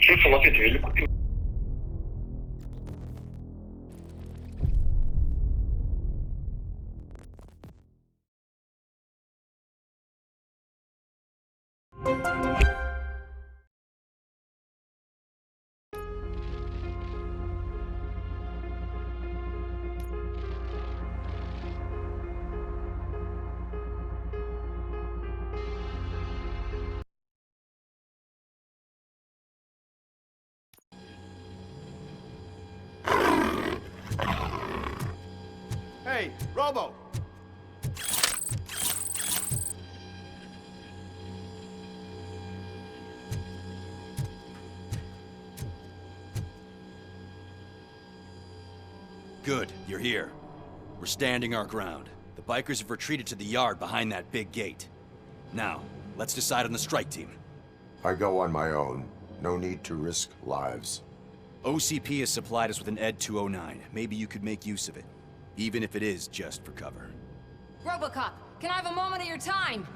Шеф, он ответил, или купил. Hey, Robo! Good, you're here. We're standing our ground. The bikers have retreated to the yard behind that big gate. Now, let's decide on the strike team. I go on my own. No need to risk lives. OCP has supplied us with an ED 209. Maybe you could make use of it. Even if it is just for cover. RoboCop, can I have a moment of your time?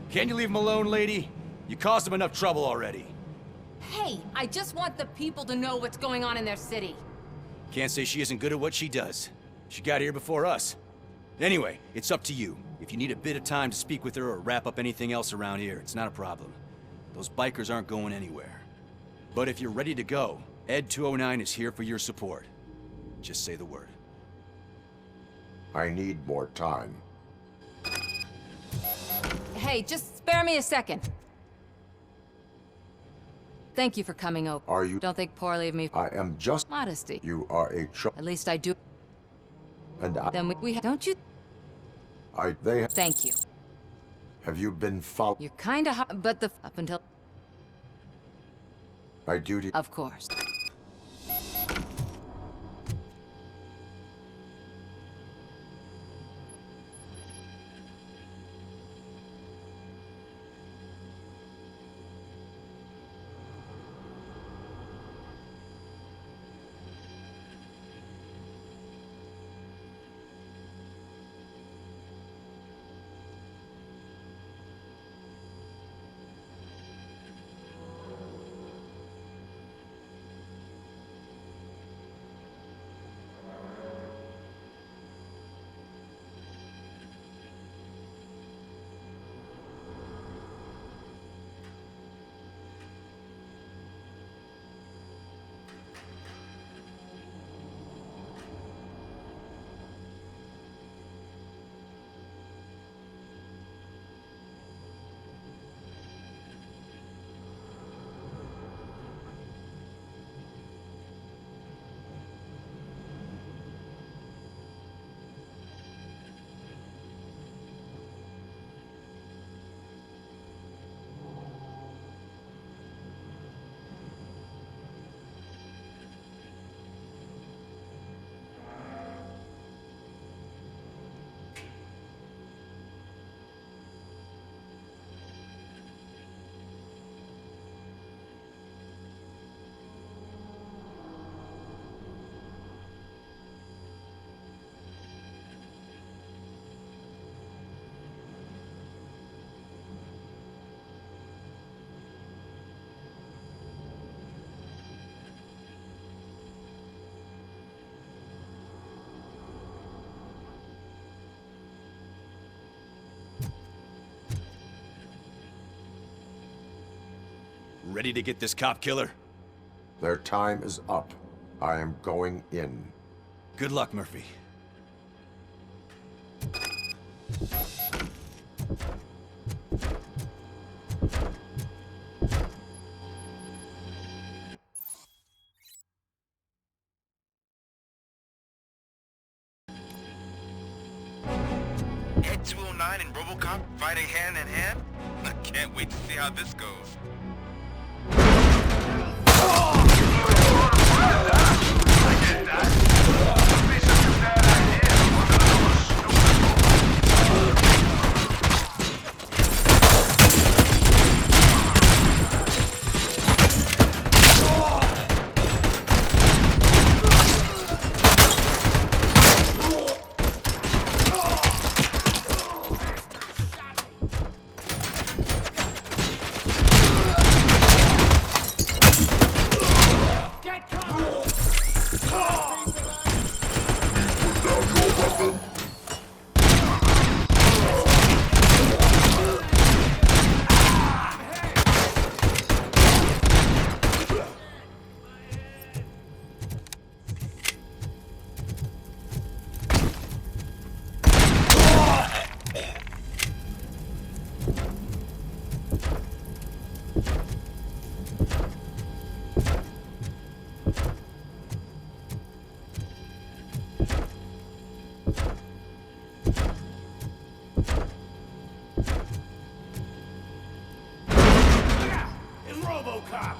Can't you leave him alone, lady? You caused him enough trouble already. Hey, I just want the people to know what's going on in their city. Can't say she isn't good at what she does. She got here before us. Anyway, it's up to you. If you need a bit of time to speak with her or wrap up anything else around here, it's not a problem. Those bikers aren't going anywhere. But if you're ready to go, ED 209 is here for your support. Just say the word. I need more time. Hey, just spare me a second. Thank you for coming over. Are you? Don't think poorly of me. I am just... Modesty. You are a At least I do. And I... Then we don't you? They... Thank you. Have you been followed? You're kinda hot, but up until... My duty... Of course. Ready to get this cop killer? Their time is up. I am going in. Good luck, Murphy. Ed 209 and RoboCop fighting hand in hand? I can't wait to see how this goes. It's RoboCop!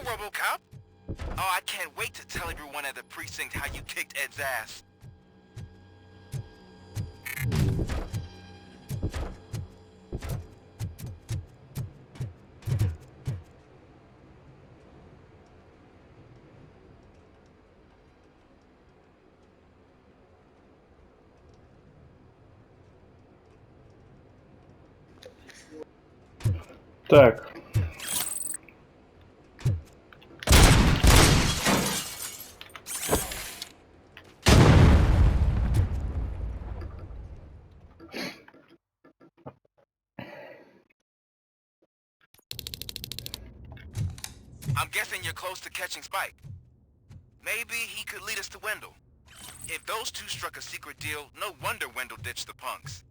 RoboCop? Oh, I can't wait to tell everyone at the precinct how you kicked Ed's ass. Так. I'm guessing you're close to catching Spike. Maybe he could lead us to Wendell. If those two struck a secret deal, no wonder Wendell ditched the punks.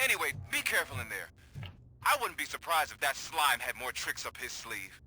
Anyway, be careful in there. I wouldn't be surprised if that slime had more tricks up his sleeve.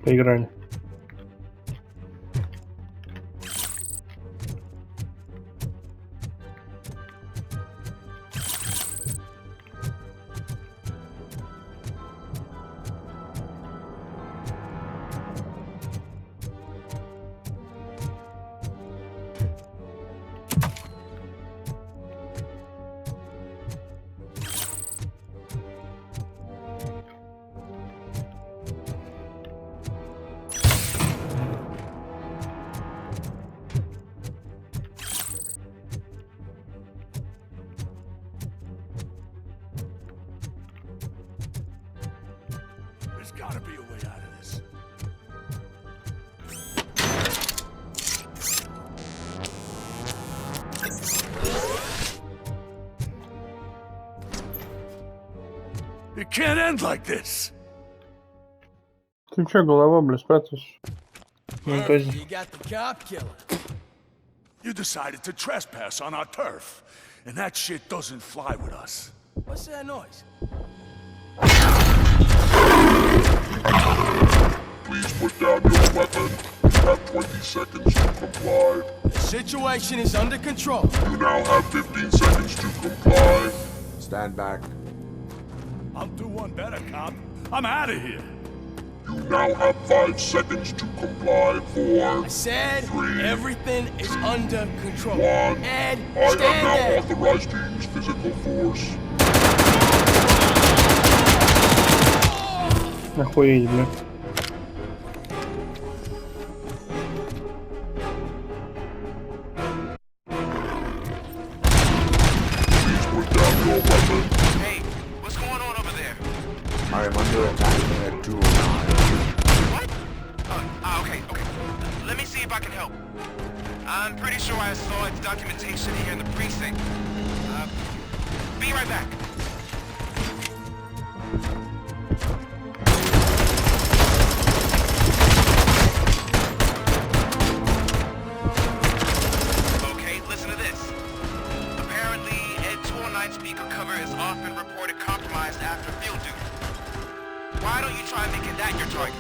Поиграли. There's gotta be a way out of this. It can't end like this. Ты чё, голова, бля, спряталась? Ну, то есть... You got the cop killer. You decided to trespass on our turf, and that shit doesn't fly with us. What's that noise? Please put down your weapon. You have 20 seconds to comply. The situation is under control. You now have 15 seconds to comply. Stand back. I'll do one better, cop. I'm out of here. You now have 5 seconds to comply. 4, I said 3, everything is under control. 1. Ed, I am stand now there. authorized to use physical force. Охуеть, бля. Please put down your weapon. Hey, what's going on over there? I am under attack at 209. What? Okay. Let me see if I can help. I'm pretty sure I saw its documentation here in the precinct. Be right back. Okay, listen to this. Apparently, Ed 209 speaker cover is often reported compromised after field duty. Why don't you try making that your target?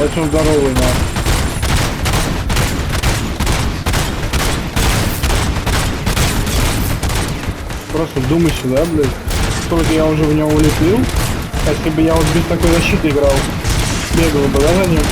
Очень здоровый, да. Просто думай сюда, блядь. Сколько я уже в него улепил. Если бы я вот без такой защиты играл, бегал бы, да, за ним?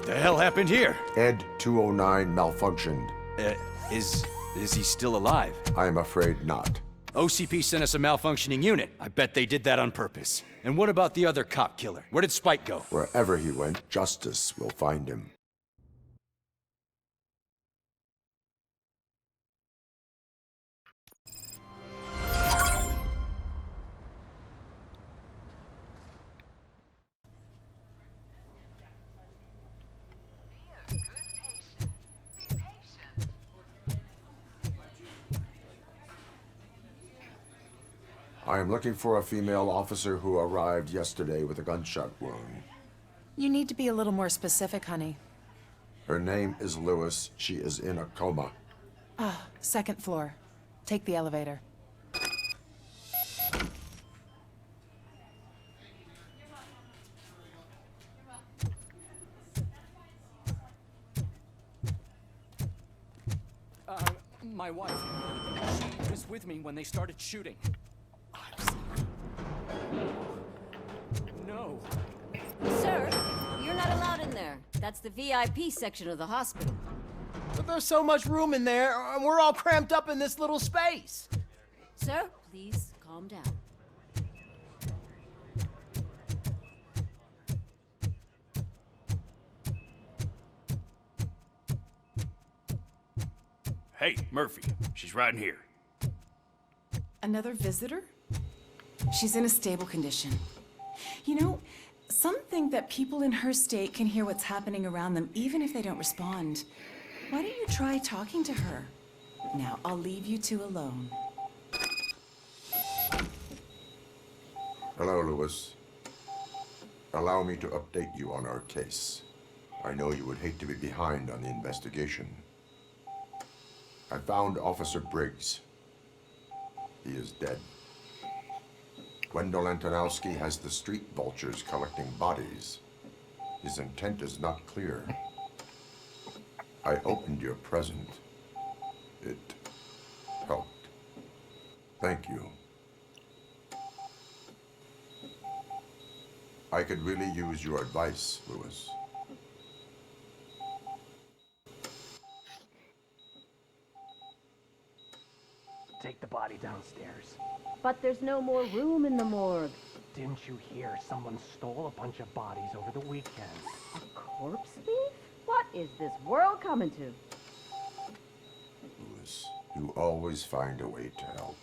The hell happened here? Ed 209 malfunctioned. Is he still alive? I'm afraid not. OCP sent us a malfunctioning unit. I bet they did that on purpose. And what about the other cop killer? Where did Spike go? Wherever he went, justice will find him. I am looking for a female officer who arrived yesterday with a gunshot wound. You need to be a little more specific, honey. Her name is Lewis. She is in a coma. Ah, second floor. Take the elevator. My wife. She was with me when they started shooting. No. Sir, you're not allowed in there. That's the VIP section of the hospital. But there's so much room in there, and we're all cramped up in this little space. Sir, please calm down. Hey, Murphy. She's right in here. Another visitor? She's in a stable condition. You know, some think that people in her state can hear what's happening around them even if they don't respond. Why don't you try talking to her? Now, I'll leave you two alone. Hello, Lewis. Allow me to update you on our case. I know you would hate to be behind on the investigation. I found Officer Briggs. He is dead. Wendell Antonowski has the street vultures collecting bodies. His intent is not clear. I opened your present. It helped. Thank you. I could really use your advice, Lewis. Take the body downstairs. But there's no more room in the morgue. Didn't you hear someone stole a bunch of bodies over the weekend? A corpse thief? What is this world coming to? Lewis, you always find a way to help.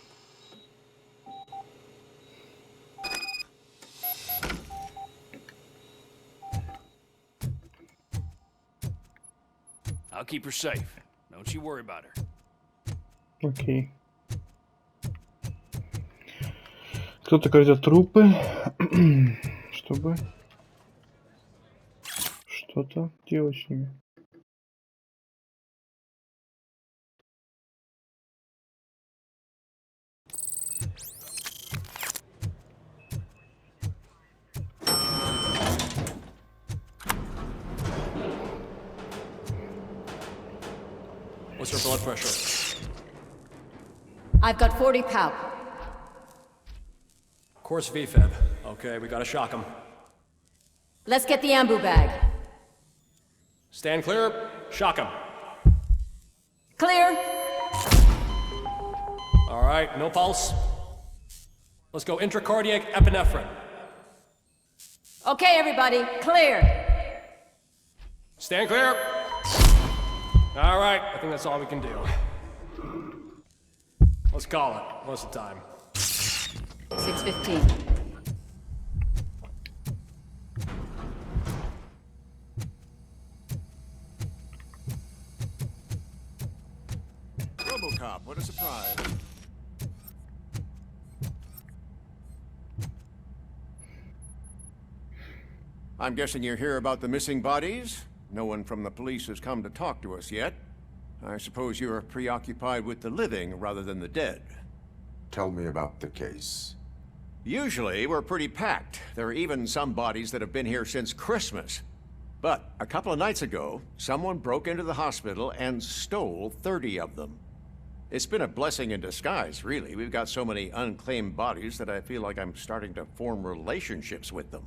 I'll keep her safe. Don't you worry about her. Окей. Кто-то крадет трупы, чтобы что-то делать с ними. What's her blood pressure? I've got 40 pow. Course VFib. Okay, we gotta shock him. Let's get the ambu bag. Stand clear. Shock him. Clear. All right, no pulse. Let's go intracardiac epinephrine. Okay, everybody, clear. Stand clear. All right, I think that's all we can do. Let's call it. What's the time? 6:15. RoboCop, what a surprise. I'm guessing you're here about the missing bodies? No one from the police has come to talk to us yet. I suppose you're preoccupied with the living rather than the dead. Tell me about the case. Usually, we're pretty packed. There are even some bodies that have been here since Christmas. But a couple of nights ago, someone broke into the hospital and stole 30 of them. It's been a blessing in disguise, really. We've got so many unclaimed bodies that I feel like I'm starting to form relationships with them.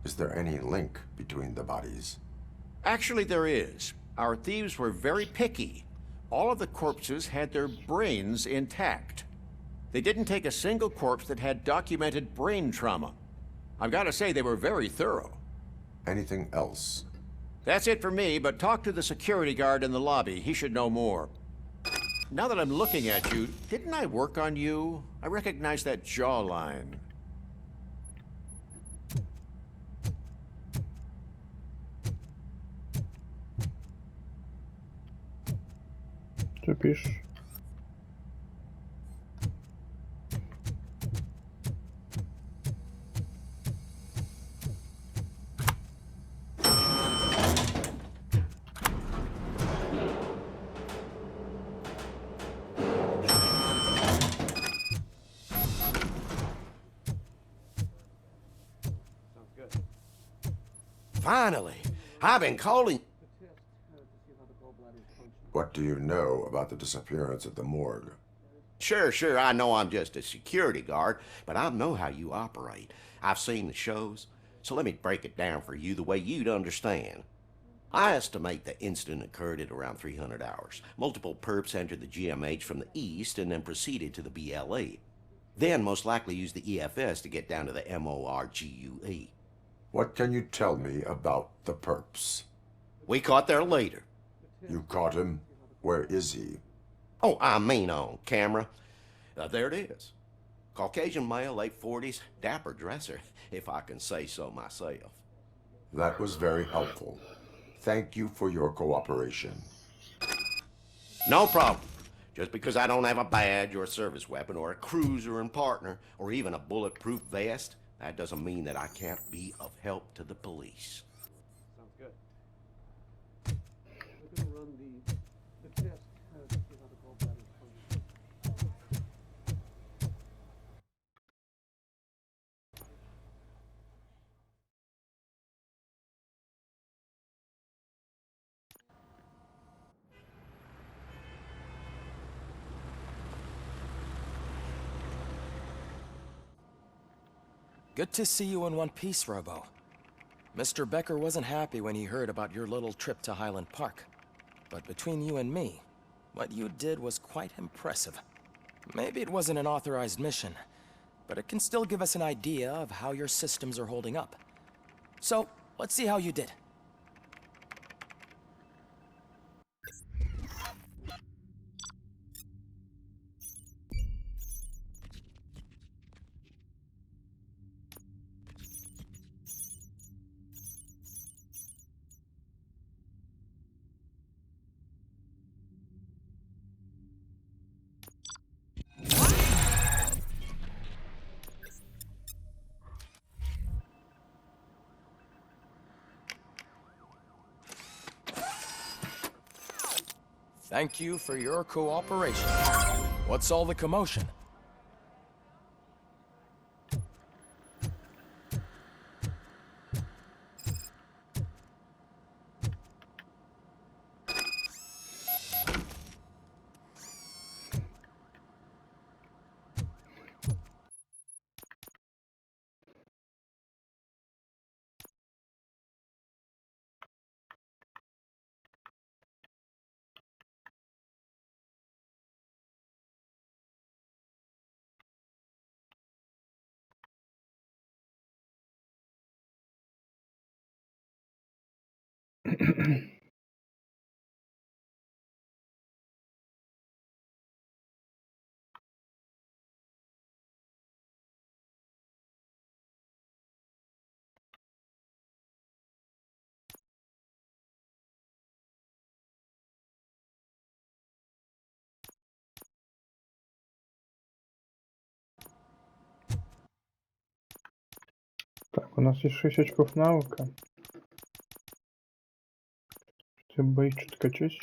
Is there any link between the bodies? Actually, there is. Our thieves were very picky. All of the corpses had their brains intact. They didn't take a single corpse that had documented brain trauma. I've got to say, they were very thorough. Anything else? That's it for me, but talk to the security guard in the lobby. He should know more. Now that I'm looking at you, didn't I work on you? I recognize that jawline. Что пишешь? Finally, I've been calling. What do you know about the disappearance at the morgue? Sure, I know I'm just a security guard, but I know how you operate. I've seen the shows, so let me break it down for you the way you'd understand. I estimate the incident occurred at around 300 hours. Multiple perps entered the GMH from the east and then proceeded to the BLE. Then most likely used the EFS to get down to the MORGUE. What can you tell me about the perps? We caught their leader. You caught him? Where is he? Oh, I mean on camera. There it is. Caucasian male, late 40s, dapper dresser, if I can say so myself. That was very helpful. Thank you for your cooperation. No problem. Just because I don't have a badge or a service weapon or a cruiser and partner or even a bulletproof vest, that doesn't mean that I can't be of help to the police. Sounds good. We're gonna run the test to see how the gallbladder functions. Good to see you in one piece, Robo. Mr. Becker wasn't happy when he heard about your little trip to Highland Park. But between you and me, what you did was quite impressive. Maybe it wasn't an authorized mission, but it can still give us an idea of how your systems are holding up. So, let's see how you did. Thank you for your cooperation. What's all the commotion? Так, у нас есть 6 очков навыка. Я боюсь, что-то качусь.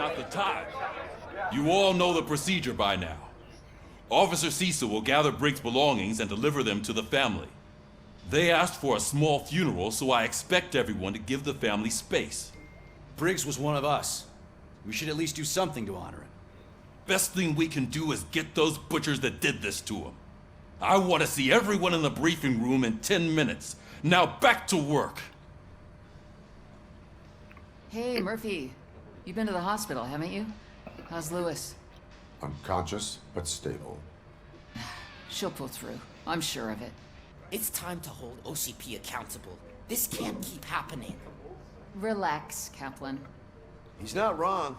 not the time. You all know the procedure by now. Officer Cecil will gather Briggs' belongings and deliver them to the family. They asked for a small funeral, so I expect everyone to give the family space. Briggs was one of us. We should at least do something to honor him. Best thing we can do is get those butchers that did this to him. I want to see everyone in the briefing room in 10 minutes. Now back to work. Hey, Murphy. You've been to the hospital, haven't you? How's Lewis? Unconscious, but stable. She'll pull through. I'm sure of it. It's time to hold OCP accountable. This can't keep happening. Relax, Kaplan. He's not wrong.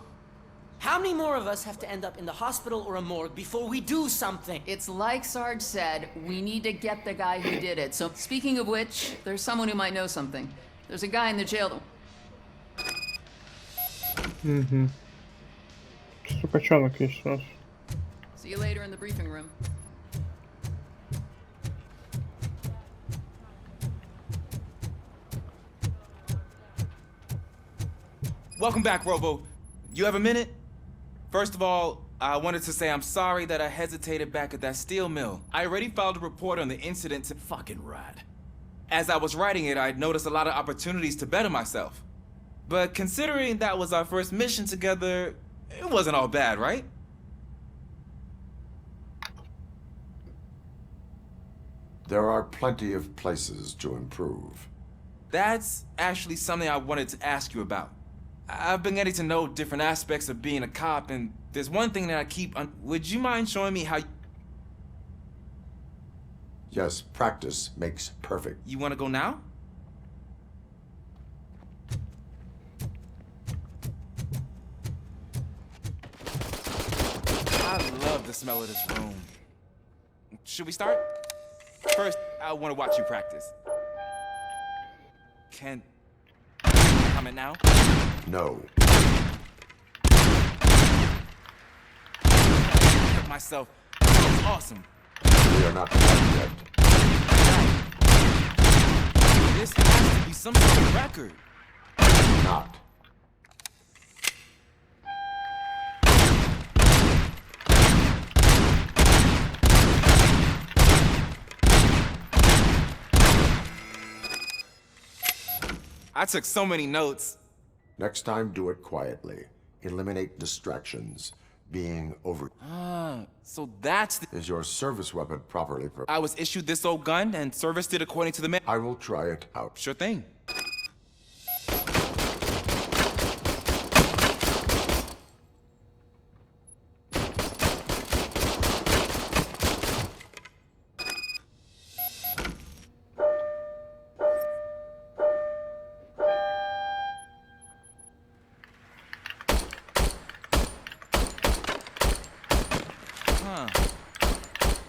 How many more of us have to end up in the hospital or a morgue before we do something? It's like Sarge said, we need to get the guy who did it. So, speaking of which, there's someone who might know something. There's a guy in the jail. Сукачонок есть у нас. See you later in the briefing room. Welcome back, Robo. You have a minute? First of all, I wanted to say I'm sorry that I hesitated back at that steel mill. I already filed a report on the incident to fucking rad. As I was writing it, I'd noticed a lot of opportunities to better myself. But considering that was our first mission together, it wasn't all bad, right? There are plenty of places to improve. That's actually something I wanted to ask you about. I've been getting to know different aspects of being a cop, and there's one thing that I keep would you mind showing me how Yes, practice makes perfect. You want to go now? I love the smell of this room. Should we start? First, I want to watch you practice. Can comment now? No. Myself. It's awesome. We are not done yet. This has to be some sort of record. Not. I took so many notes. Next time, do it quietly. Eliminate distractions. Being over. So that's the... Is your service weapon properly prepared? I was issued this old gun and serviced it according to the I will try it out. Sure thing.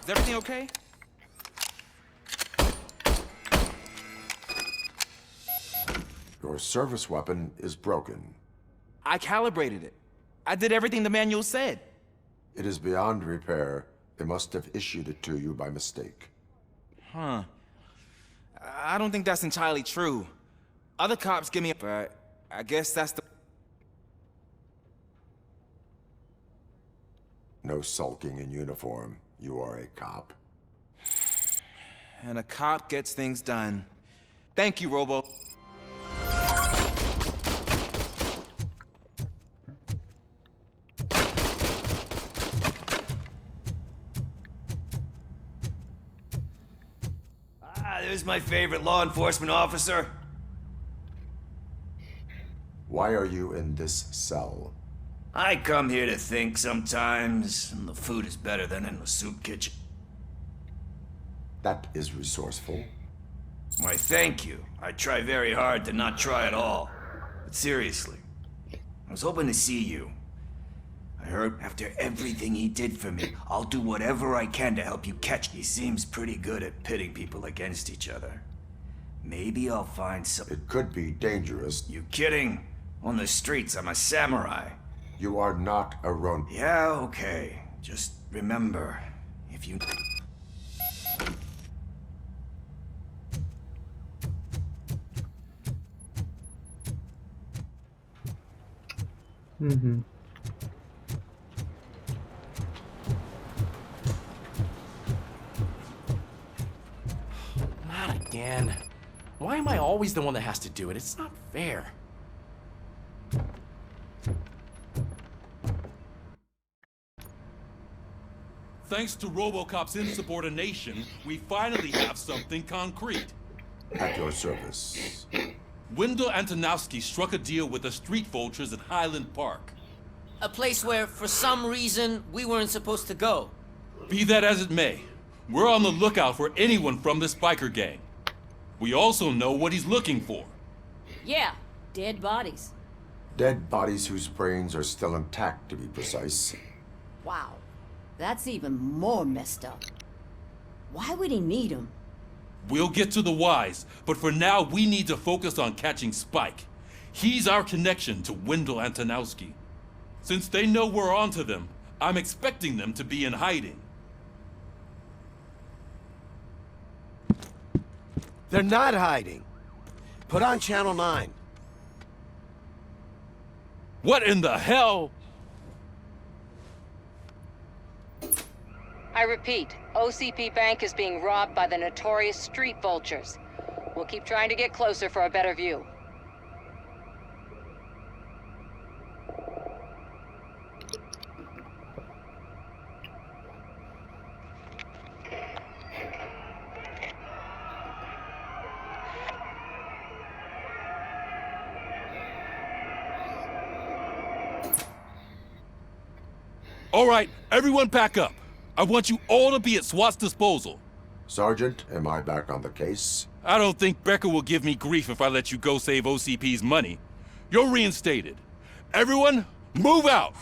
Is everything okay? Your service weapon is broken. I calibrated it. I did everything the manual said. It is beyond repair. They must have issued it to you by mistake. Huh. I don't think that's entirely true. Other cops give me a... But I guess that's the... No sulking in uniform. You are a cop. And a cop gets things done. Thank you, Robo. There's my favorite law enforcement officer. Why are you in this cell? I come here to think sometimes, and the food is better than in the soup kitchen. That is resourceful. Why, thank you. I try very hard to not try at all. But seriously, I was hoping to see you. I heard after everything he did for me, I'll do whatever I can to help you catch. He seems pretty good at pitting people against each other. Maybe I'll find some... It could be dangerous. You kidding? On the streets, I'm a samurai. You are not a Ronin. Yeah, okay. Just remember, if you... again. Why am I always the one that has to do it? It's not fair. Thanks to RoboCop's insubordination, we finally have something concrete. At your service. Wendell Antonowski struck a deal with the street vultures at Highland Park. A place where, for some reason, we weren't supposed to go. Be that as it may, we're on the lookout for anyone from this biker gang. We also know what he's looking for. Yeah, dead bodies. Dead bodies whose brains are still intact, to be precise. Wow, that's even more messed up. Why would he need them? We'll get to the whys, but for now we need to focus on catching Spike. He's our connection to Wendell Antonowski. Since they know we're onto them, I'm expecting them to be in hiding. They're not hiding. Put on Channel 9. What in the hell? I repeat, OCP Bank is being robbed by the notorious street vultures. We'll keep trying to get closer for a better view. All right, everyone pack up. I want you all to be at SWAT's disposal. Sergeant, am I back on the case? I don't think Becker will give me grief if I let you go save OCP's money. You're reinstated. Everyone, move out!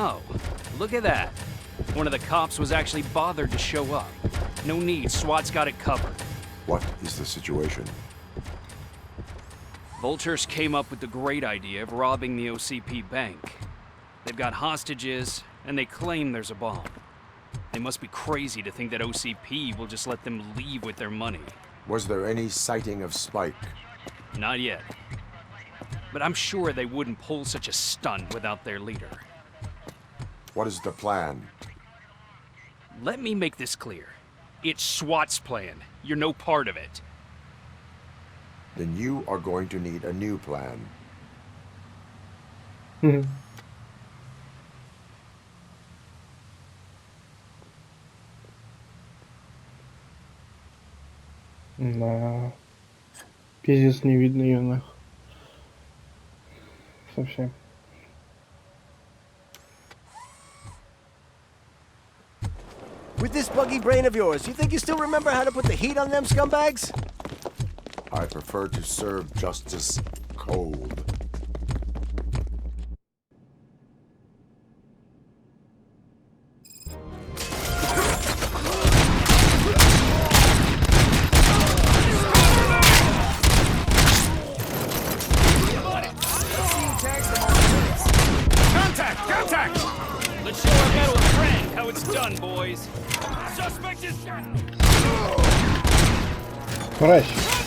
Oh, look at that. One of the cops was actually bothered to show up. No need, SWAT's got it covered. What is the situation? Vultures came up with the great idea of robbing the OCP bank. They've got hostages, and they claim there's a bomb. They must be crazy to think that OCP will just let them leave with their money. Was there any sighting of Spike? Not yet. But I'm sure they wouldn't pull such a stunt without their leader. What is the plan? Let me make this clear. It's SWAT's plan. You're no part of it. Then you are going to need a new plan. Да. Пиздец, не видно ее нах. Совсем. With this buggy brain of yours, you think you still remember how to put the heat on them scumbags? I prefer to serve justice cold. Contact! Let's show our battle of Frank how it's done, boys. Suspect is down! Rush.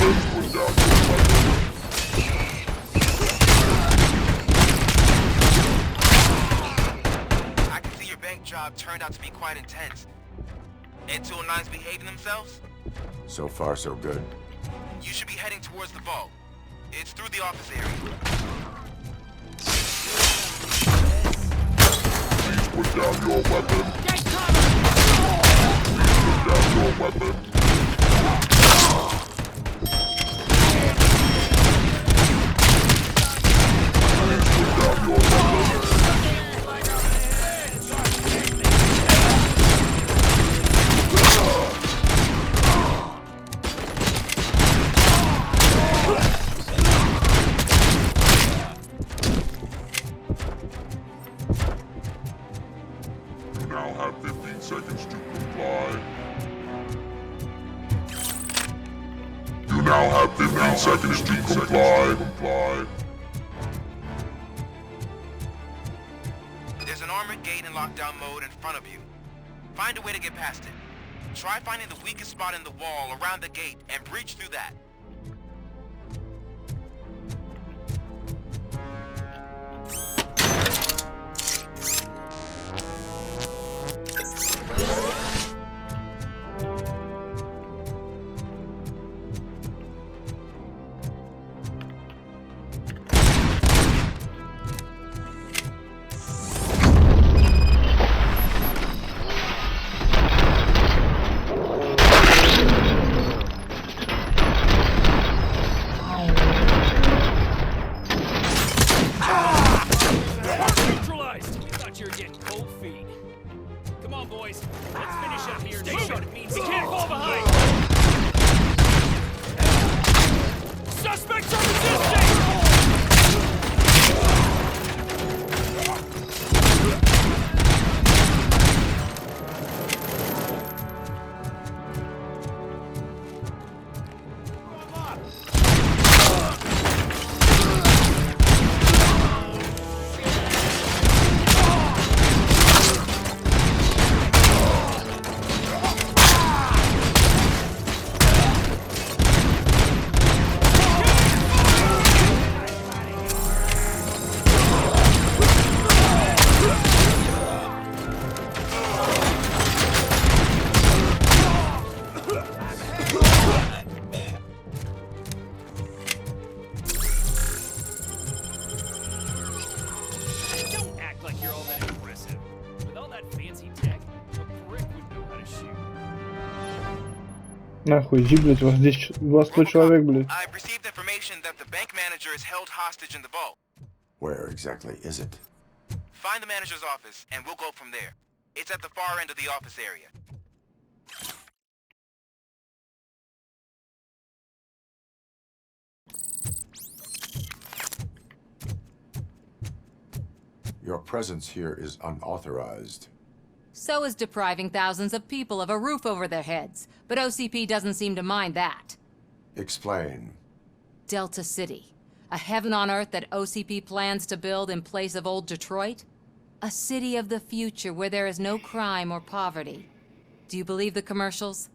I can see your bank job turned out to be quite intense. And 209's behaving themselves? So far, so good. You should be heading towards the vault. It's through the office area. Please put down your weapon. Please put down your weapon. Please put down your weapon. You now have 15 seconds to comply. You now have 15 seconds to comply. There's an armored gate in lockdown mode in front of you. Find a way to get past it. Try finding the weakest spot in the wall around the gate and breach through that. Neutralized! Thought you were getting cold feet. Come on, boys. Let's finish up here. Stay sharp. It means we can't fall behind. Suspects are resisting! Don't act like you're all that impressive. With all that fancy tech, a brick would know how to shoot. Нахуй, иди, блядь, вас здесь, вас 100 человек, блядь. I've received information that the bank manager is held hostage in the vault. Where exactly is it? Find the manager's office, and we'll go from there. It's at the far end of the office area. Your presence here is unauthorized. So is depriving thousands of people of a roof over their heads. But OCP doesn't seem to mind that. Explain. Delta City. A heaven on earth that OCP plans to build in place of old Detroit? A city of the future where there is no crime or poverty. Do you believe the commercials?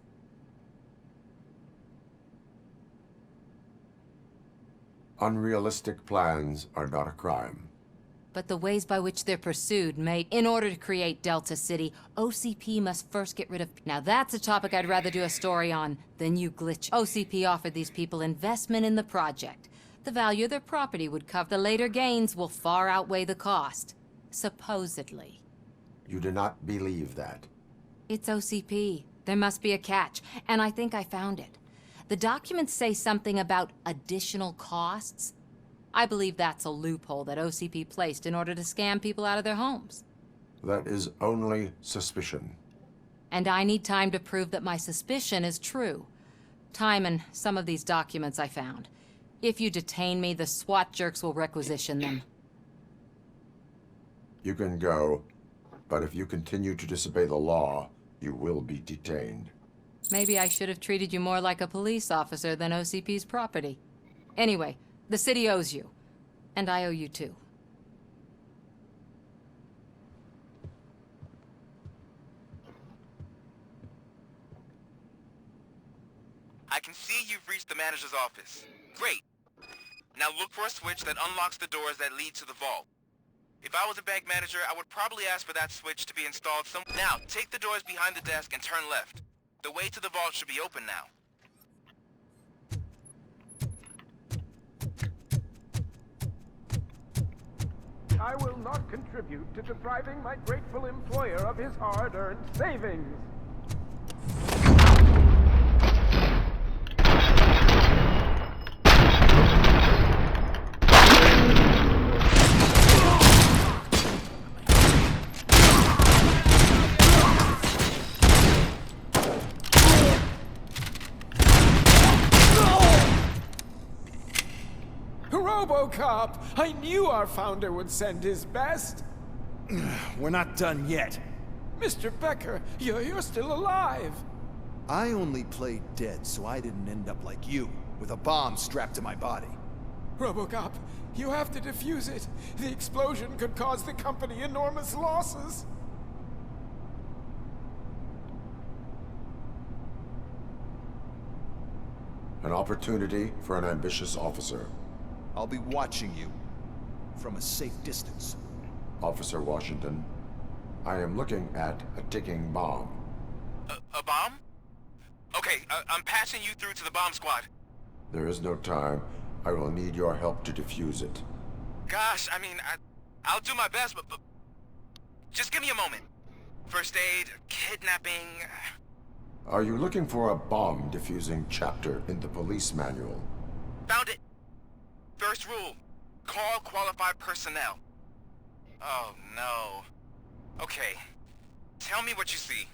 Unrealistic plans are not a crime. But the ways by which they're pursued may... In order to create Delta City, OCP must first get rid of... Now that's a topic I'd rather do a story on than you glitch. OCP offered these people investment in the project. The value of their property would cover. The later gains will far outweigh the cost. Supposedly. You do not believe that. It's OCP. There must be a catch, and I think I found it. The documents say something about additional costs. I believe that's a loophole that OCP placed in order to scam people out of their homes. That is only suspicion. And I need time to prove that my suspicion is true. Time and some of these documents I found. If you detain me, the SWAT jerks will requisition them. You can go, but if you continue to disobey the law, you will be detained. Maybe I should have treated you more like a police officer than OCP's property. Anyway, the city owes you. And I owe you too. I I can see you've reached the manager's office. Great. Now look for a switch that unlocks the doors that lead to the vault. If I was a bank manager, I would probably ask for that switch to be installed Now, take the doors behind the desk and turn left. The way to the vault should be open now. I will not contribute to depriving my grateful employer of his hard-earned savings. RoboCop! I knew our founder would send his best! We're not done yet. Mr. Becker, you're still alive! I only played dead so I didn't end up like you, with a bomb strapped to my body. RoboCop, you have to defuse it. The explosion could cause the company enormous losses. An opportunity for an ambitious officer. I'll be watching you from a safe distance. Officer Washington, I am looking at a ticking bomb. A bomb? Okay, I'm passing you through to the bomb squad. There is no time. I will need your help to defuse it. Gosh, I mean, I'll do my best, but just give me a moment. First aid, kidnapping... Are you looking for a bomb defusing chapter in the police manual? Found it! First rule, call qualified personnel. Oh no. Okay, tell me what you see.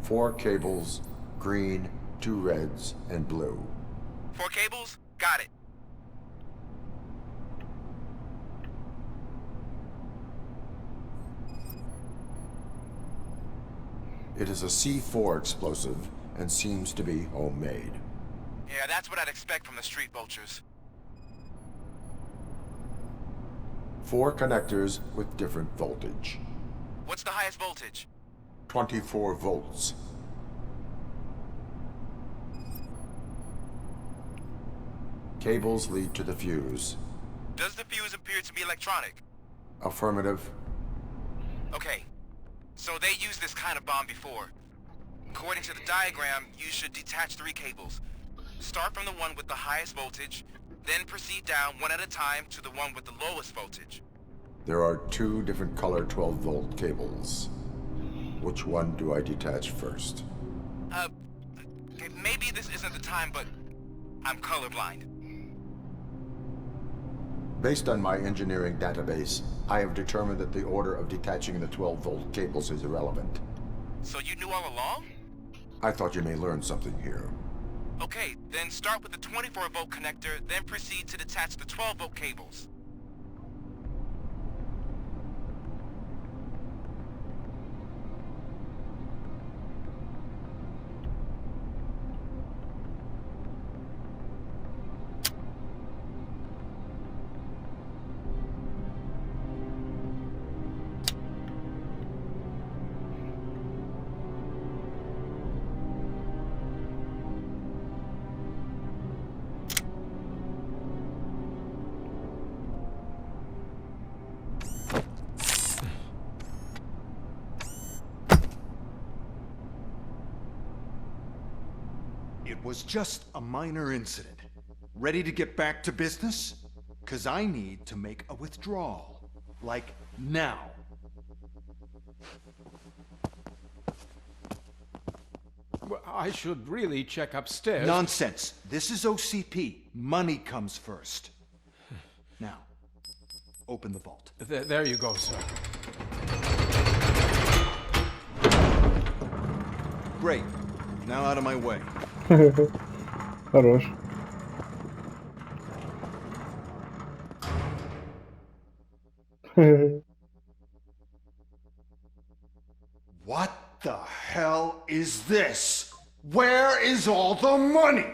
Four cables, green, 2 reds, and blue. 4 cables? Got it. It is a C4 explosive and seems to be homemade. Yeah, that's what I'd expect from the street vultures. 4 connectors with different voltage. What's the highest voltage? 24 volts. Cables lead to the fuse. Does the fuse appear to be electronic? Affirmative. Okay. So they used this kind of bomb before. According to the diagram, you should detach 3 cables. Start from the one with the highest voltage, then proceed down one at a time to the one with the lowest voltage. There are 2 different color 12-volt cables. Which one do I detach first? Maybe this isn't the time, but I'm colorblind. Based on my engineering database, I have determined that the order of detaching the 12-volt cables is irrelevant. So you knew all along? I thought you may learn something here. Okay, then start with the 24-volt connector, then proceed to detach the 12-volt cables. It was just a minor incident. Ready to get back to business? 'Cause I need to make a withdrawal. Like, now. Well, I should really check upstairs. Nonsense. This is OCP. Money comes first. Now, open the vault. There you go, sir. Great. Now out of my way. Хорош. What the hell is this? Where is all the money?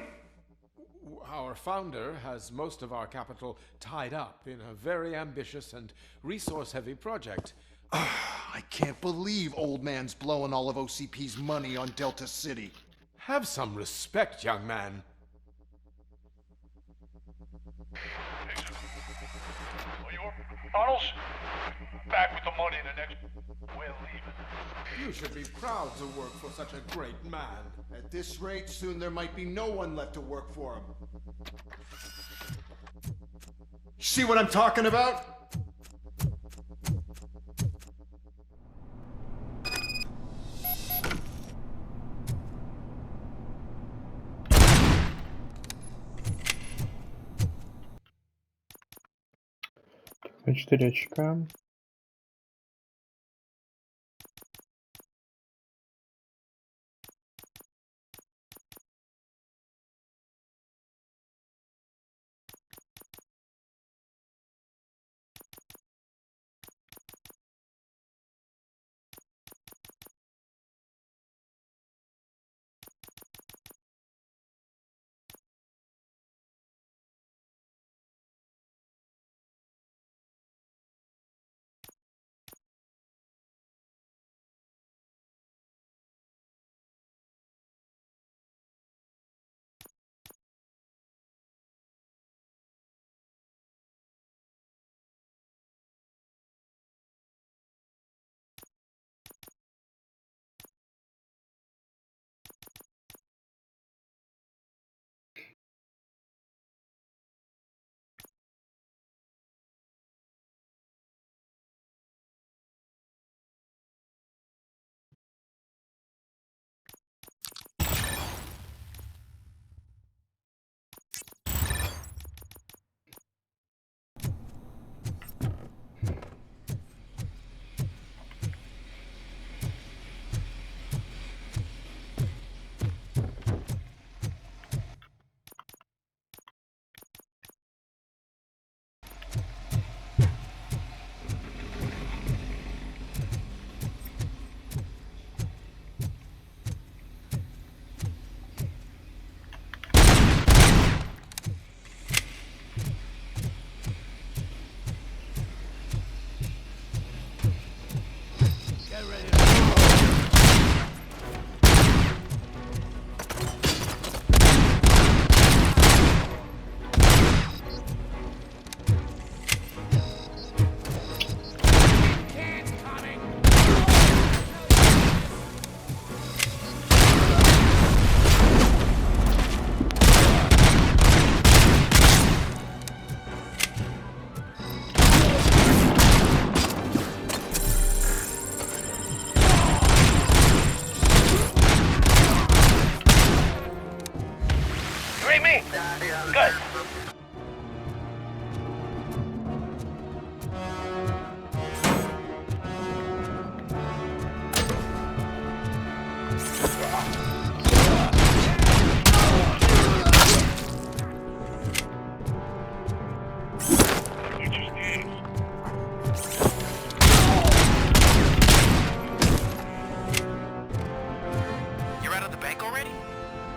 Our Our founder has most of our capital tied up in a very ambitious and resource-heavy project. I can't believe old man's blowing all of OCP's money on Delta City. Have some respect, young man. Arnold's back with the money in the next... We're leaving. You should be proud to work for such a great man. At this rate, soon there might be no one left to work for him. See what I'm talking about? На 4 очка.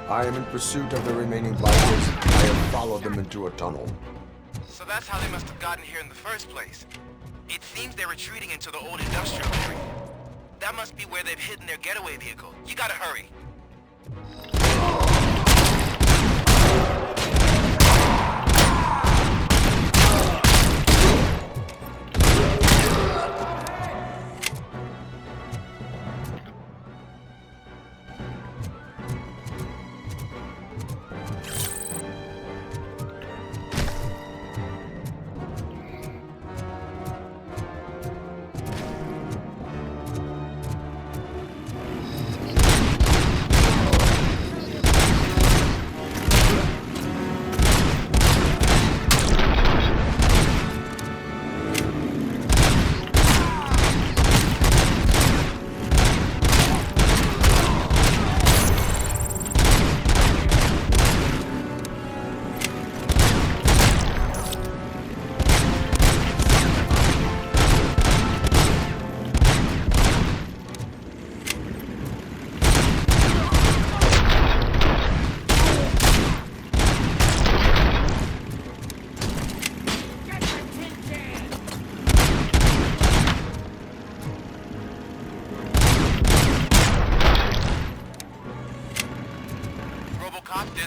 I am in pursuit of the remaining bikers. I have followed them into a tunnel. So that's how they must have gotten here in the first place. It seems they're retreating into the old industrial area. That must be where they've hidden their getaway vehicle. You gotta hurry.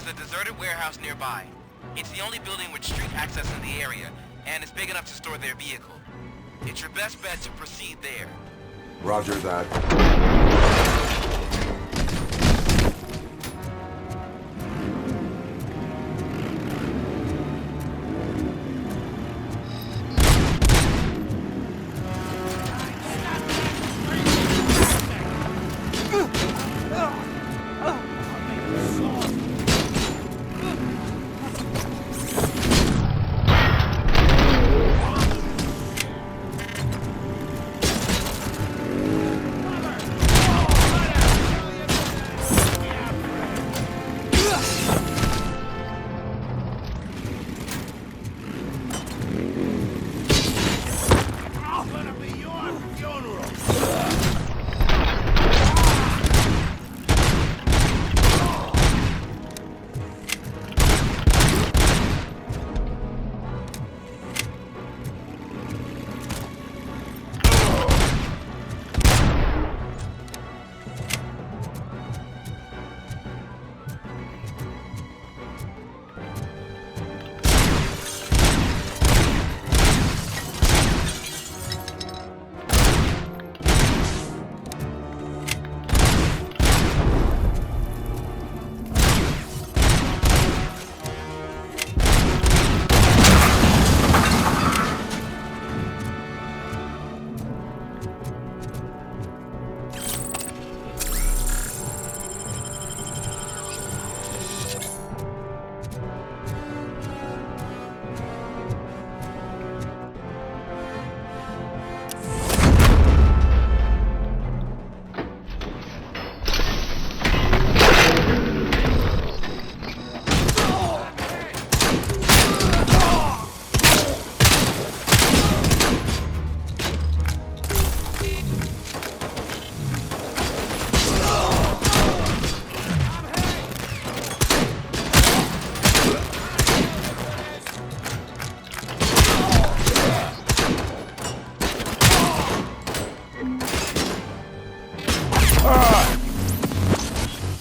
a deserted warehouse nearby. It's the only building with street access in the area, and it's big enough to store their vehicle. It's your best bet to proceed there. Roger that.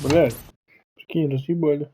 Блядь, прикинь, разъебали.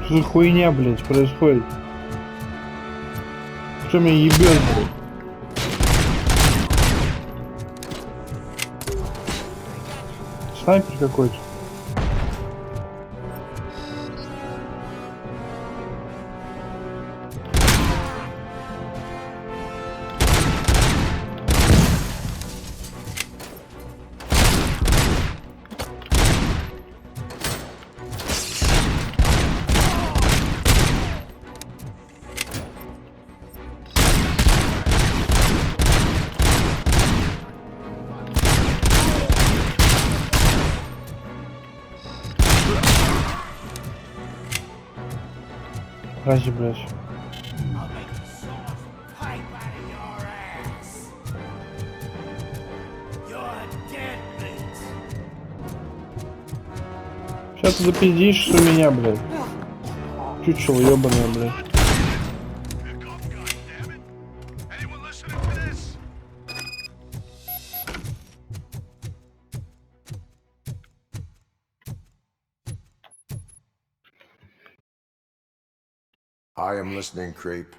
Что за хуйня, блядь, происходит? Что меня ебет, блядь? Снайпер какой-то. Рази, блядь. Сейчас ты запиздишь, что меня, блядь. Чучело ёбаное, блядь. I am listening, Creep.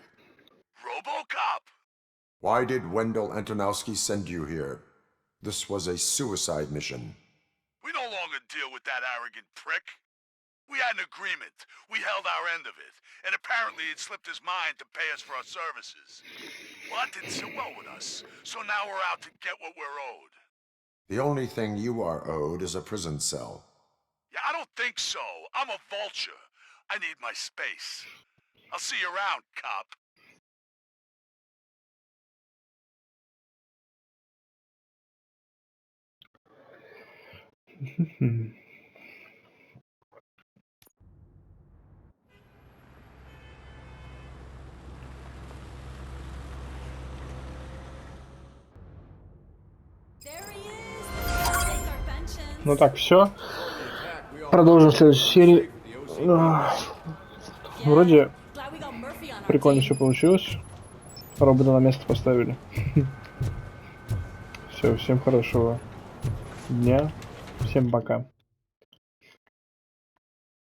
RoboCop! Why did Wendell Antonowski send you here? This was a suicide mission. We no longer deal with that arrogant prick. We had an agreement. We held our end of it. And apparently it slipped his mind to pay us for our services. Well, that didn't sit well with us. So now we're out to get what we're owed. The only thing you are owed is a prison cell. Yeah, I don't think so. I'm a vulture. I need my space. I'll see you around, cop. Ну так, все. Продолжим в следующей серии. Вроде прикольно все получилось. Робота на место поставили. Все, всем хорошего дня. Всем пока.